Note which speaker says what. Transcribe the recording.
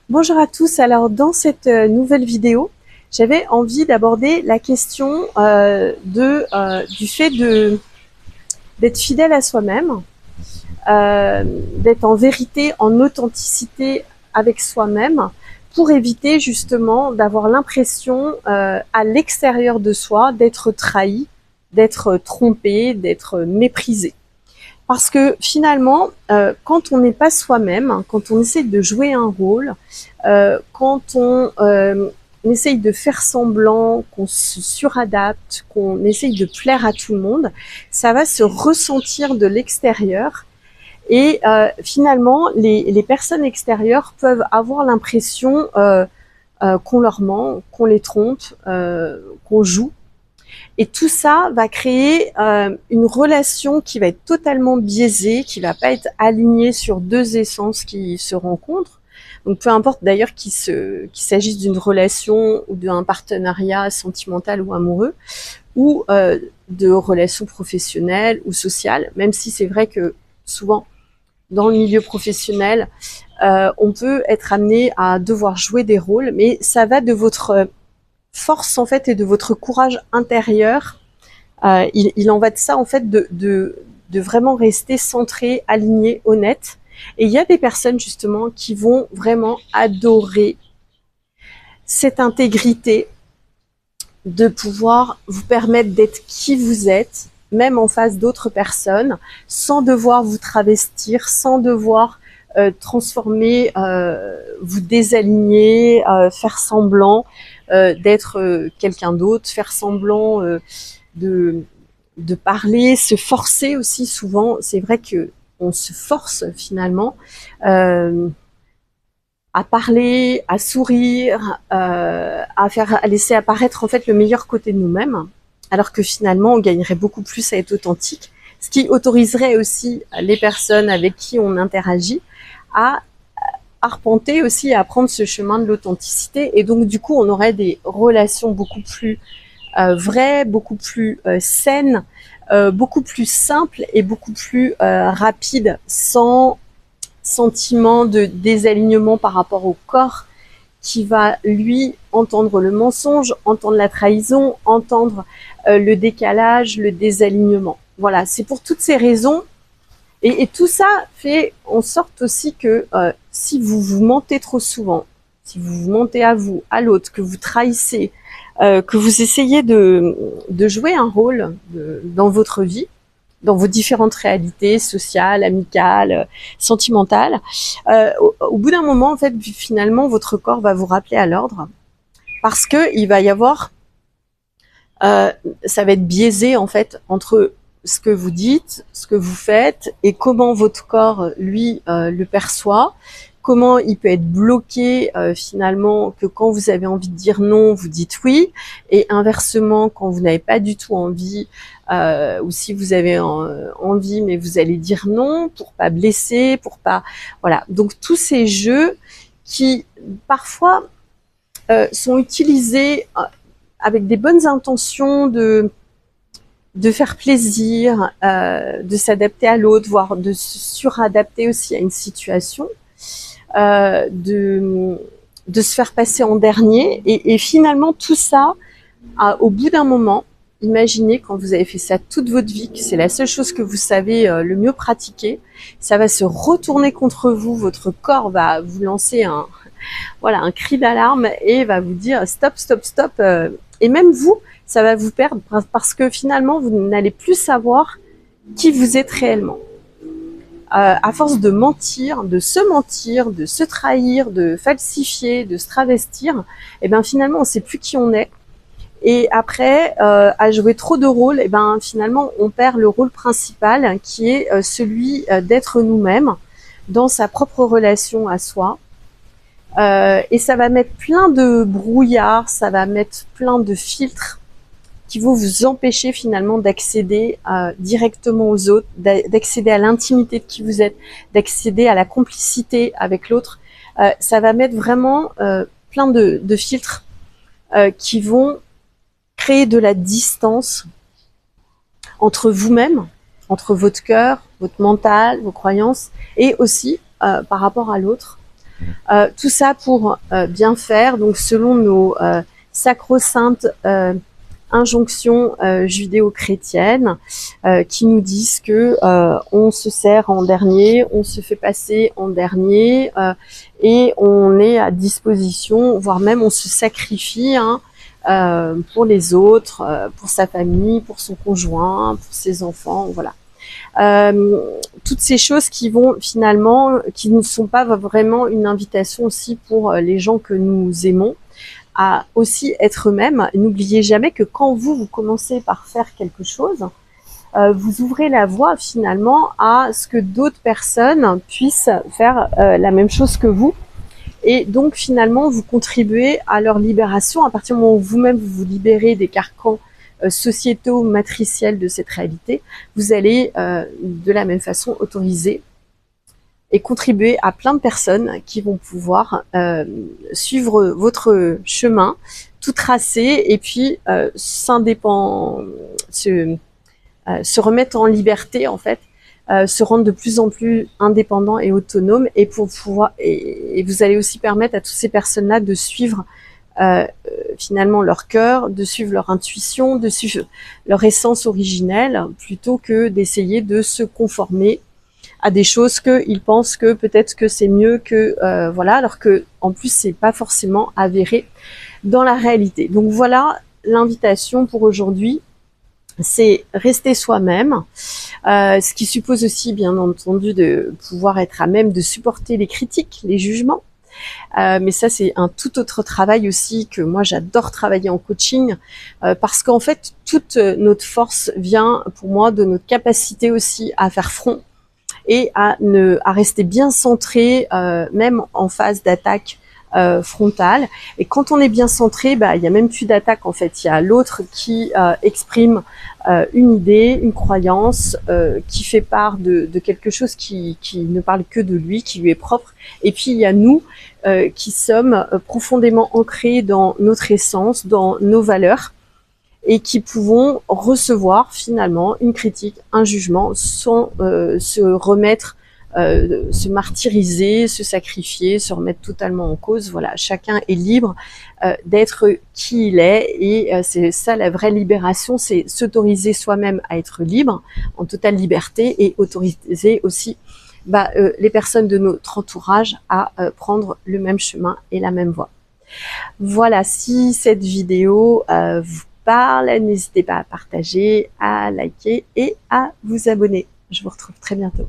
Speaker 1: Bonjour à tous. Alors dans cette nouvelle vidéo, j'avais envie d'aborder la question du fait d'être fidèle à soi-même, d'être en vérité, en authenticité avec soi-même, pour éviter justement d'avoir l'impression à l'extérieur de soi d'être trahi, d'être trompé, d'être méprisé. Parce que finalement, quand on n'est pas soi-même, quand on essaie de jouer un rôle, quand on essaye de faire semblant, qu'on se suradapte, qu'on essaye de plaire à tout le monde, ça va se ressentir de l'extérieur. Et finalement, les personnes extérieures peuvent avoir l'impression qu'on leur ment, qu'on les trompe, qu'on joue. Et tout ça va créer une relation qui va être totalement biaisée, qui va pas être alignée sur deux essences qui se rencontrent. Donc peu importe d'ailleurs qu'il s'agisse d'une relation ou d'un partenariat sentimental ou amoureux, ou de relations professionnelles ou sociales, même si c'est vrai que souvent dans le milieu professionnel, on peut être amené à devoir jouer des rôles, mais ça va de votre force en fait et de votre courage intérieur. Il en va de ça en fait de vraiment rester centré, aligné, honnête. Et il y a des personnes justement qui vont vraiment adorer cette intégrité de pouvoir vous permettre d'être qui vous êtes, même en face d'autres personnes, sans devoir vous travestir, sans devoir transformer, vous désaligner, faire semblant d'être quelqu'un d'autre, faire semblant de, de parler, se forcer aussi souvent. C'est vrai que on se force finalement à parler, à sourire, à laisser apparaître en fait le meilleur côté de nous-mêmes, alors que finalement on gagnerait beaucoup plus à être authentique, ce qui autoriserait aussi les personnes avec qui on interagit à arpenter aussi, à prendre ce chemin de l'authenticité, et donc du coup on aurait des relations beaucoup plus vraies, beaucoup plus saines, beaucoup plus simples et beaucoup plus rapides, sans sentiment de désalignement par rapport au corps qui va, lui, entendre le mensonge, entendre la trahison, entendre le décalage, le désalignement. Voilà, c'est pour toutes ces raisons. Et tout ça fait en sorte aussi que si vous vous mentez trop souvent, si vous vous mentez à vous, à l'autre, que vous trahissez, que vous essayez de jouer un rôle dans votre vie, dans vos différentes réalités sociales, amicales, sentimentales, au bout d'un moment, en fait, finalement, votre corps va vous rappeler à l'ordre parce que il va y avoir, ça va être biaisé en fait entre ce que vous dites, ce que vous faites et comment votre corps, lui, le perçoit. Comment il peut être bloqué finalement que quand vous avez envie de dire non, vous dites oui, et inversement quand vous n'avez pas du tout envie, ou si vous avez envie mais vous allez dire non pour pas blesser, pour pas, voilà. Donc tous ces jeux qui parfois sont utilisés avec des bonnes intentions de faire plaisir, de s'adapter à l'autre, voire de se suradapter aussi à une situation, de se faire passer en dernier. Et finalement, tout ça, au bout d'un moment, imaginez quand vous avez fait ça toute votre vie, que c'est la seule chose que vous savez le mieux pratiquer, ça va se retourner contre vous, votre corps va vous lancer un cri d'alarme et va vous dire stop, stop, stop. Et même vous, ça va vous perdre parce que finalement, vous n'allez plus savoir qui vous êtes réellement. À force de mentir, de se trahir, de falsifier, de se travestir, et ben finalement, on ne sait plus qui on est. Et après, à jouer trop de rôles, et ben finalement, on perd le rôle principal qui est celui d'être nous-mêmes dans sa propre relation à soi. Et ça va mettre plein de brouillard, ça va mettre plein de filtres qui vont vous empêcher finalement d'accéder directement aux autres, d'accéder à l'intimité de qui vous êtes, d'accéder à la complicité avec l'autre. Ça va mettre vraiment plein de filtres qui vont créer de la distance entre vous-même, entre votre cœur, votre mental, vos croyances, et aussi par rapport à l'autre. Tout ça pour bien faire, donc selon nos sacro-saintes injonctions judéo-chrétiennes qui nous disent que on se sert en dernier, on se fait passer en dernier et on est à disposition, voire même on se sacrifie pour les autres, pour sa famille, pour son conjoint, pour ses enfants, voilà. Toutes ces choses qui vont finalement, qui ne sont pas vraiment une invitation aussi pour les gens que nous aimons, à aussi être eux-mêmes. N'oubliez jamais que quand vous commencez par faire quelque chose, vous ouvrez la voie finalement à ce que d'autres personnes puissent faire la même chose que vous. Et donc finalement, vous contribuez à leur libération à partir du moment où vous-même vous vous libérez des carcans sociétaux, matriciels de cette réalité. Vous allez de la même façon autoriser et contribuer à plein de personnes qui vont pouvoir suivre votre chemin, tout tracé, et puis se remettre en liberté en fait, se rendre de plus en plus indépendant et autonome, et pour pouvoir et vous allez aussi permettre à toutes ces personnes-là de suivre finalement leur cœur, de suivre leur intuition, de suivre leur essence originelle, plutôt que d'essayer de se conformer à des choses qu'ils pensent que peut-être que c'est mieux que voilà, alors que en plus c'est pas forcément avéré dans la réalité. Donc voilà, l'invitation pour aujourd'hui, c'est rester soi-même, ce qui suppose aussi bien entendu de pouvoir être à même de supporter les critiques, les jugements. Mais ça c'est un tout autre travail aussi que moi j'adore travailler en coaching, parce qu'en fait toute notre force vient pour moi de notre capacité aussi à faire front et à rester bien centré, même en phase d'attaque frontale. Et quand on est bien centré, il y a même plus d'attaque en fait. Il y a l'autre qui exprime une idée, une croyance, qui fait part de quelque chose qui ne parle que de lui, qui lui est propre. Et puis il y a nous qui sommes profondément ancrés dans notre essence, dans nos valeurs, et qui pouvons recevoir finalement une critique, un jugement, sans se remettre, se martyriser, se sacrifier, se remettre totalement en cause. Voilà, chacun est libre d'être qui il est, et c'est ça la vraie libération, c'est s'autoriser soi-même à être libre, en totale liberté, et autoriser aussi les personnes de notre entourage à prendre le même chemin et la même voie. Voilà, si cette vidéo vous parle, n'hésitez pas à partager, à liker et à vous abonner. Je vous retrouve très bientôt.